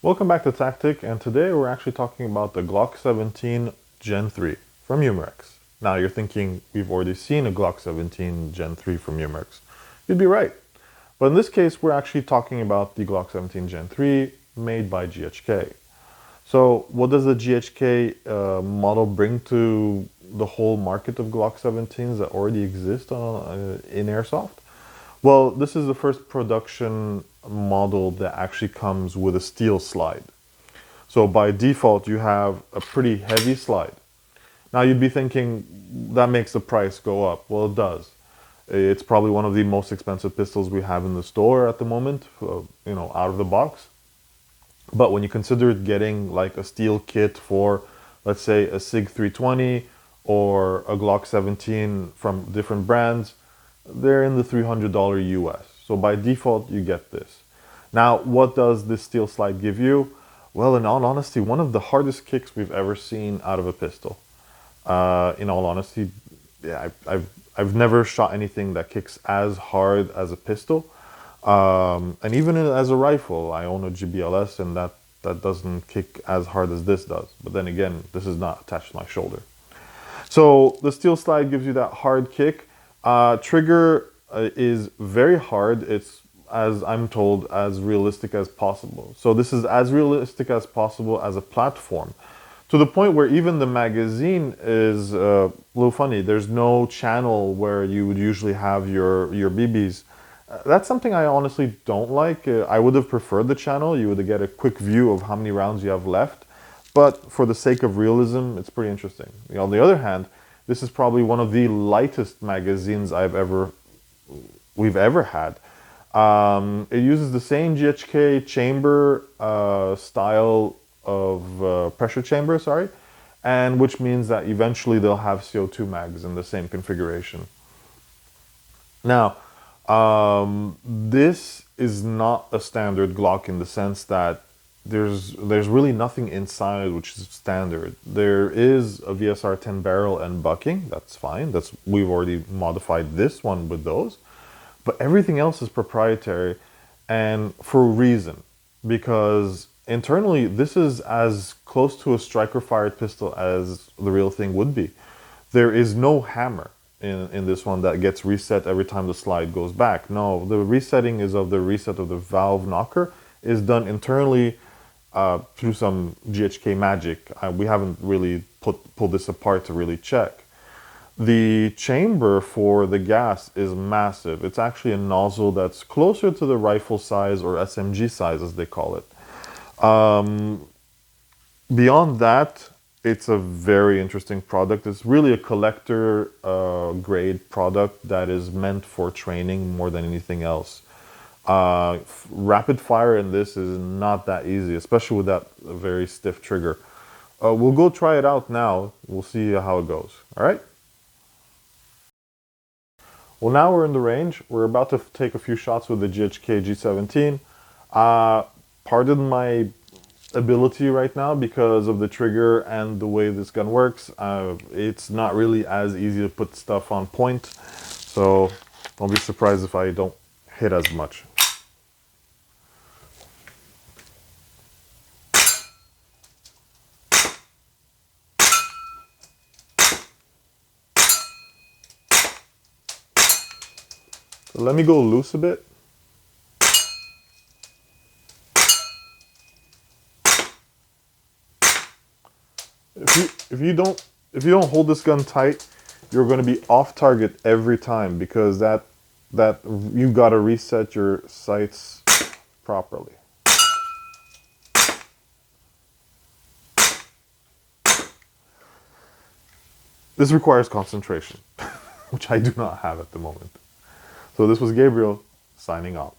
Welcome back to Taktik, and today we're actually talking about the Glock 17 Gen 3 from Umarex. Now you're thinking we've already seen a Glock 17 Gen 3 from Umarex. You'd be right. But in this case, we're actually talking about the Glock 17 Gen 3 made by GHK. So what does the GHK model bring to the whole market of Glock 17s that already exist in Airsoft? Well, this is the first production model that actually comes with a steel slide. So by default, you have a pretty heavy slide. Now you'd be thinking, that makes the price go up. Well, it does. It's probably one of the most expensive pistols we have in the store at the moment, out of the box. But when you consider getting like a steel kit for, let's say, a SIG 320 or a Glock 17 from different brands, they're in the $300 US. So by default, you get this. Now, what does this steel slide give you? Well, in all honesty, one of the hardest kicks we've ever seen out of a pistol. In all honesty, yeah, I've never shot anything that kicks as hard as a pistol. And even as a rifle, I own a GBLS, and that doesn't kick as hard as this does. But then again, this is not attached to my shoulder. So the steel slide gives you that hard kick. Trigger is very hard. It's, as I'm told, as realistic as possible. So this is as realistic as possible as a platform, to the point where even the magazine is a little funny. There's no channel where you would usually have your BBs. That's something I honestly don't like. I would have preferred the channel. You would get a quick view of how many rounds you have left. But for the sake of realism, it's pretty interesting. On the other hand, this is probably one of the lightest magazines we've ever had. It uses the same GHK chamber style of pressure chamber, and which means that eventually they'll have CO2 mags in the same configuration. Now, this is not a standard Glock in the sense that there's really nothing inside which is standard. There is a VSR 10 barrel and bucking. That's fine. We've already modified this one with those. But everything else is proprietary, and for a reason. Because internally, this is as close to a striker-fired pistol as the real thing would be. There is no hammer in this one that gets reset every time the slide goes back. No, the resetting is of the reset of the valve knocker is done internally through some GHK magic. We haven't really pulled this apart to really check. The chamber for the gas is massive. It's actually a nozzle that's closer to the rifle size, or SMG size as they call it. Beyond that, it's a very interesting product. It's really a collector grade product that is meant for training more than anything else. Rapid fire in this is not that easy, especially with that very stiff trigger. We'll go try it out now. We'll see how it goes. All right? Well, now we're in the range. We're about to take a few shots with the GHK G17. Pardon my ability right now because of the trigger and the way this gun works. It's not really as easy to put stuff on point, so don't be surprised if I don't hit as much. So let me go loose a bit. If you don't hold this gun tight, you're going to be off target every time, because that you got to reset your sights properly. This requires concentration, which I do not have at the moment. So this was Gabriel signing off.